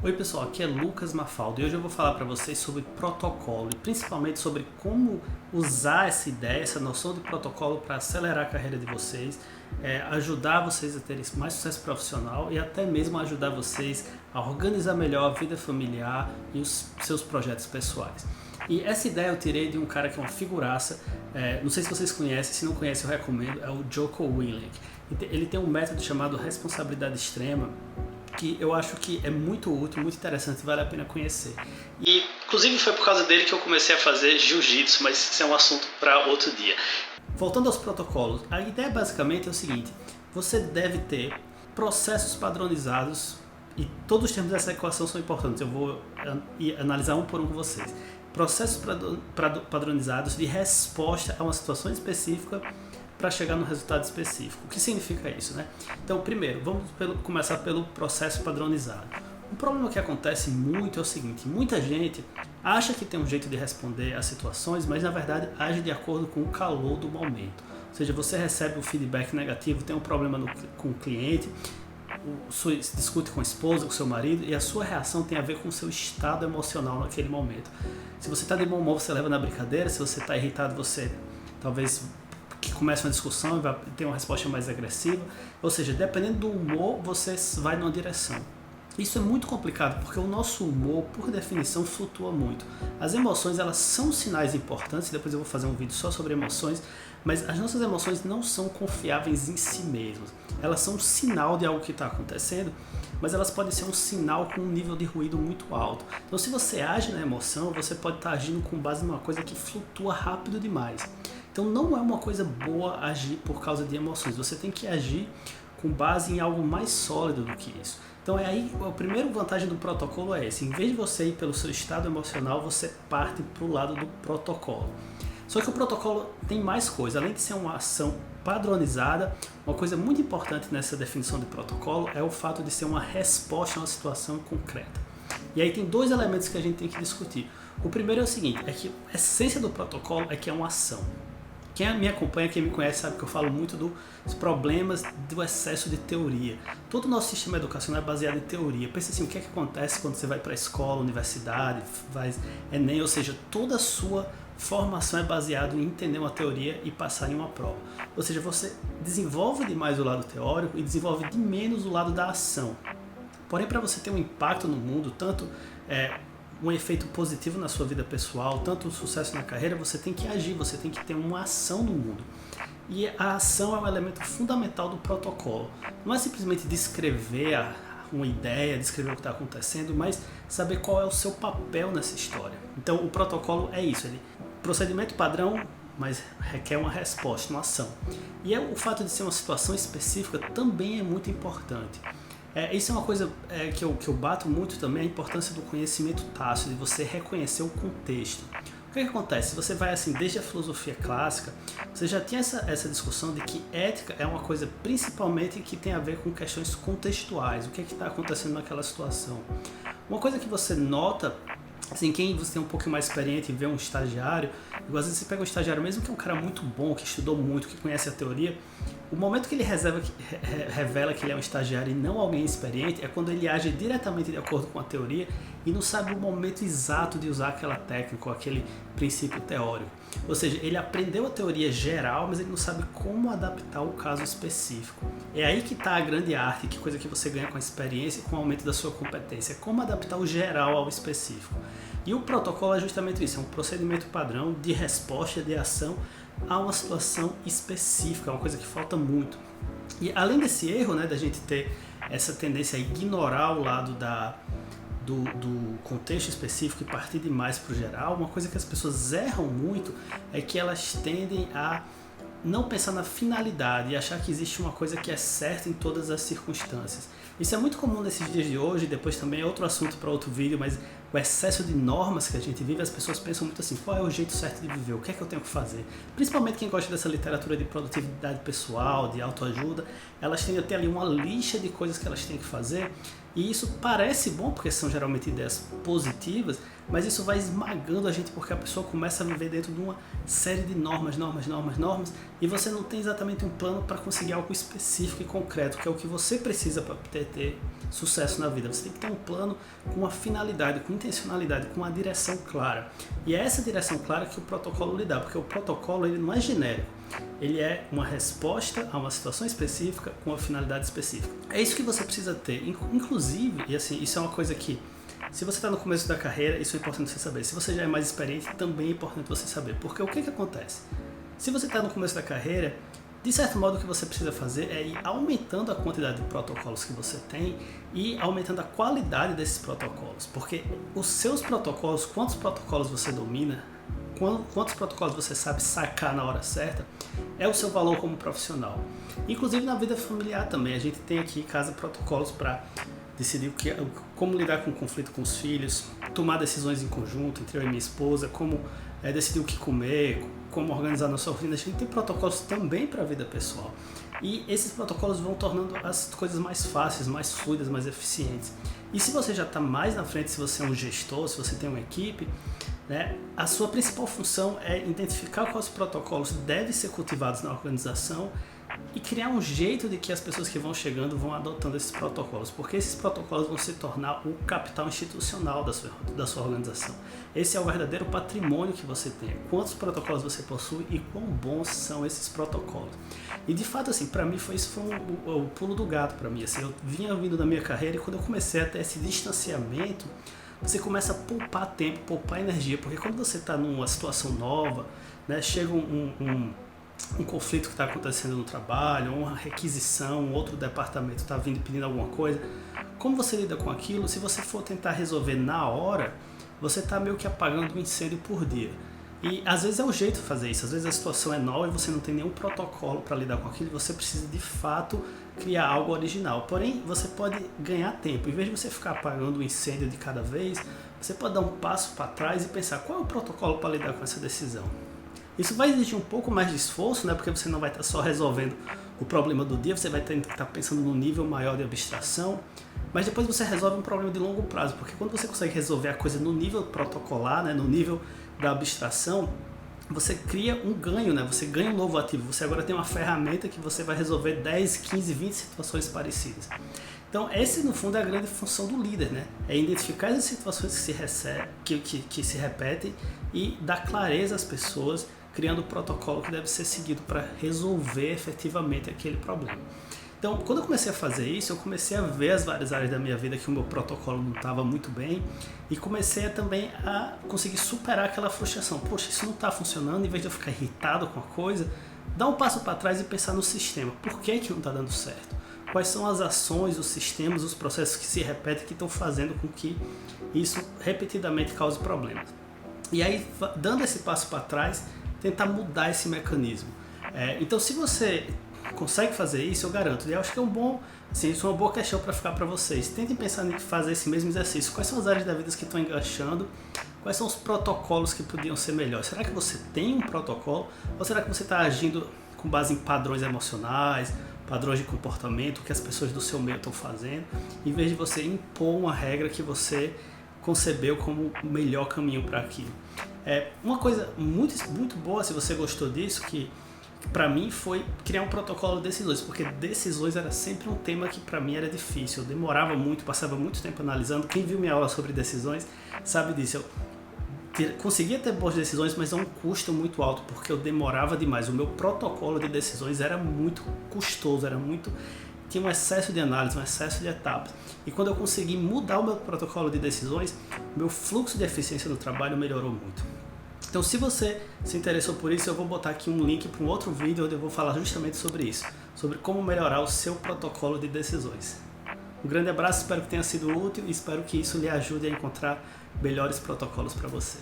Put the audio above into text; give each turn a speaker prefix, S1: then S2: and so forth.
S1: Oi pessoal, aqui é Lucas Mafaldo e hoje eu vou falar para vocês sobre protocolo e principalmente sobre como usar essa ideia, essa noção de protocolo para acelerar a carreira de vocês, ajudar vocês a terem mais sucesso profissional e até mesmo ajudar vocês a organizar melhor a vida familiar e os seus projetos pessoais. E essa ideia eu tirei de um cara que é uma figuraça, não sei se vocês conhecem, se não conhecem eu recomendo, é o Jocko Willink. Ele tem um método chamado responsabilidade extrema, que eu acho que é muito útil, muito interessante, vale a pena conhecer. E, inclusive, foi por causa dele que eu comecei a fazer jiu-jitsu, mas isso é um assunto para outro dia. Voltando aos protocolos, a ideia basicamente é o seguinte: você deve ter processos padronizados, e todos os termos dessa equação são importantes, eu vou analisar um por um com vocês. Processos padronizados de resposta a uma situação específica para chegar no resultado específico. O que significa isso, né? Então, primeiro, vamos começar pelo processo padronizado. Um problema que acontece muito é o seguinte: muita gente acha que tem um jeito de responder às situações, mas na verdade age de acordo com o calor do momento. Ou seja, você recebe um feedback negativo, tem um problema com o cliente, discute com a esposa, com o seu marido, e a sua reação tem a ver com o seu estado emocional naquele momento. Se você está de bom humor, você leva na brincadeira; se você está irritado, você talvez que começa uma discussão e vai ter uma resposta mais agressiva. Ou seja, dependendo do humor, você vai numa direção. Isso é muito complicado porque o nosso humor, por definição, flutua muito. As emoções, elas são sinais importantes, depois eu vou fazer um vídeo só sobre emoções, mas as nossas emoções não são confiáveis em si mesmas. Elas são um sinal de algo que está acontecendo, mas elas podem ser um sinal com um nível de ruído muito alto. Então, se você age na emoção, você pode estar agindo com base numa coisa que flutua rápido demais. Então não é uma coisa boa agir por causa de emoções, você tem que agir com base em algo mais sólido do que isso. Então a primeira vantagem do protocolo é esse: em vez de você ir pelo seu estado emocional, você parte para o lado do protocolo. Só que o protocolo tem mais coisa, além de ser uma ação padronizada, uma coisa muito importante nessa definição de protocolo é o fato de ser uma resposta a uma situação concreta. E aí tem dois elementos que a gente tem que discutir. O primeiro é o seguinte: é que a essência do protocolo é que é uma ação. Quem me acompanha, quem me conhece, sabe que eu falo muito dos problemas do excesso de teoria. Todo o nosso sistema educacional é baseado em teoria. Pensa assim, o que é que acontece quando você vai para a escola, universidade, faz Enem, ou seja, toda a sua formação é baseada em entender uma teoria e passar em uma prova. Ou seja, você desenvolve demais o lado teórico e desenvolve de menos o lado da ação. Porém, para você ter um impacto no mundo, tanto um efeito positivo na sua vida pessoal, tanto um sucesso na carreira, você tem que agir, você tem que ter uma ação no mundo. E a ação é um elemento fundamental do protocolo. Não é simplesmente descrever uma ideia, descrever o que está acontecendo, mas saber qual é o seu papel nessa história. Então o protocolo é isso, procedimento padrão, mas requer uma resposta, uma ação. E o fato de ser uma situação específica também é muito importante. Isso é uma coisa que eu bato muito também, a importância do conhecimento tácito, de você reconhecer o contexto. O que acontece? Você vai assim, desde a filosofia clássica, você já tinha essa discussão de que ética é uma coisa principalmente que tem a ver com questões contextuais, o que está acontecendo naquela situação. Uma coisa que você nota, assim, quem você tem um pouco mais experiente e vê um estagiário, às vezes você pega um estagiário, mesmo que é um cara muito bom, que estudou muito, que conhece a teoria, o momento que ele revela que ele é um estagiário e não alguém experiente é quando ele age diretamente de acordo com a teoria e não sabe o momento exato de usar aquela técnica ou aquele princípio teórico. Ou seja, ele aprendeu a teoria geral, mas ele não sabe como adaptar o caso específico. É aí que está a grande arte, que coisa que você ganha com a experiência e com o aumento da sua competência, como adaptar o geral ao específico. E o protocolo é justamente isso, é um procedimento padrão de resposta, de ação a uma situação específica, é uma coisa que falta muito. E além desse erro, né, da gente ter essa tendência a ignorar o lado do contexto específico e partir demais para o geral, uma coisa que as pessoas erram muito é que elas tendem a não pensar na finalidade e achar que existe uma coisa que é certa em todas as circunstâncias. Isso é muito comum nesses dias de hoje, depois também é outro assunto para outro vídeo, mas o excesso de normas que a gente vive, as pessoas pensam muito assim: qual é o jeito certo de viver, o que é que eu tenho que fazer? Principalmente quem gosta dessa literatura de produtividade pessoal, de autoajuda, elas tendem a ter ali uma lista de coisas que elas têm que fazer E isso parece bom, porque são geralmente ideias positivas, mas isso vai esmagando a gente porque a pessoa começa a viver dentro de uma série de normas, e você não tem exatamente um plano para conseguir algo específico e concreto, que é o que você precisa para ter sucesso na vida. Você tem que ter um plano com uma finalidade, com intencionalidade, com uma direção clara. E é essa direção clara que o protocolo lhe dá, porque o protocolo ele não é genérico. Ele é uma resposta a uma situação específica com uma finalidade específica. É isso que você precisa ter. Inclusive, e assim, isso é uma coisa que, se você está no começo da carreira, isso é importante você saber. Se você já é mais experiente, também é importante você saber. Porque o que acontece? Se você está no começo da carreira, de certo modo o que você precisa fazer é ir aumentando a quantidade de protocolos que você tem e aumentando a qualidade desses protocolos. Porque os seus protocolos, quantos protocolos você domina, quantos protocolos você sabe sacar na hora certa, é o seu valor como profissional. Inclusive na vida familiar também, a gente tem aqui em casa protocolos para decidir como lidar com o conflito com os filhos, tomar decisões em conjunto entre eu e minha esposa, como decidir o que comer, como organizar nossa rotina. A gente tem protocolos também para a vida pessoal. E esses protocolos vão tornando as coisas mais fáceis, mais fluidas, mais eficientes. E se você já está mais na frente, se você é um gestor, se você tem uma equipe, né, a sua principal função é identificar quais protocolos devem ser cultivados na organização e criar um jeito de que as pessoas que vão chegando vão adotando esses protocolos, porque esses protocolos vão se tornar o capital institucional da sua organização. Esse é o verdadeiro patrimônio que você tem, quantos protocolos você possui e quão bons são esses protocolos. E de fato, assim, para mim isso foi o pulo do gato para mim. Assim, eu vinha vindo da minha carreira e quando eu comecei a ter esse distanciamento, você começa a poupar tempo, poupar energia, porque quando você está numa situação nova, né, chega um conflito que está acontecendo no trabalho, uma requisição, um outro departamento está vindo pedindo alguma coisa, como você lida com aquilo? Se você for tentar resolver na hora, você está meio que apagando um incêndio por dia. E às vezes é o jeito de fazer isso, às vezes a situação é nova e você não tem nenhum protocolo para lidar com aquilo, você precisa de fato criar algo original. Porém, você pode ganhar tempo, em vez de você ficar apagando o incêndio de cada vez, você pode dar um passo para trás e pensar qual é o protocolo para lidar com essa decisão. Isso vai exigir um pouco mais de esforço, né? Porque você não vai estar só resolvendo o problema do dia, você vai ter que estar pensando num nível maior de abstração, mas depois você resolve um problema de longo prazo, porque quando você consegue resolver a coisa no nível protocolar, né? No nível da abstração, você cria um ganho, né? Você ganha um novo ativo, você agora tem uma ferramenta que você vai resolver 10, 15, 20 situações parecidas. Então, essa no fundo é a grande função do líder, né? É identificar as situações que se repetem e dar clareza às pessoas, criando o protocolo que deve ser seguido para resolver efetivamente aquele problema. Então, quando eu comecei a fazer isso, eu comecei a ver as várias áreas da minha vida que o meu protocolo não estava muito bem e comecei também a conseguir superar aquela frustração. Poxa, isso não está funcionando, em vez de eu ficar irritado com a coisa, dar um passo para trás e pensar no sistema. Por que não está dando certo? Quais são as ações, os sistemas, os processos que se repetem que estão fazendo com que isso repetidamente cause problemas. E aí, dando esse passo para trás, tentar mudar esse mecanismo. Então, se você consegue fazer isso, eu garanto. E eu acho que isso é uma boa questão para ficar para vocês. Tentem pensar em fazer esse mesmo exercício. Quais são as áreas da vida que estão enganchando? Quais são os protocolos que podiam ser melhores? Será que você tem um protocolo? Ou será que você está agindo com base em padrões emocionais, padrões de comportamento que as pessoas do seu meio estão fazendo, em vez de você impor uma regra que você concebeu como o melhor caminho para aquilo? Uma coisa muito boa, se você gostou disso, que para mim foi criar um protocolo de decisões, porque decisões era sempre um tema que para mim era difícil, eu demorava muito, passava muito tempo analisando. Quem viu minha aula sobre decisões sabe disso. Eu conseguia ter boas decisões, mas a um custo muito alto, porque eu demorava demais. O meu protocolo de decisões era muito custoso, tinha um excesso de análise, um excesso de etapas. E quando eu consegui mudar o meu protocolo de decisões, meu fluxo de eficiência no trabalho melhorou muito. Então, se você se interessou por isso, eu vou botar aqui um link para um outro vídeo onde eu vou falar justamente sobre isso, sobre como melhorar o seu protocolo de decisões. Um grande abraço, espero que tenha sido útil e espero que isso lhe ajude a encontrar melhores protocolos para você.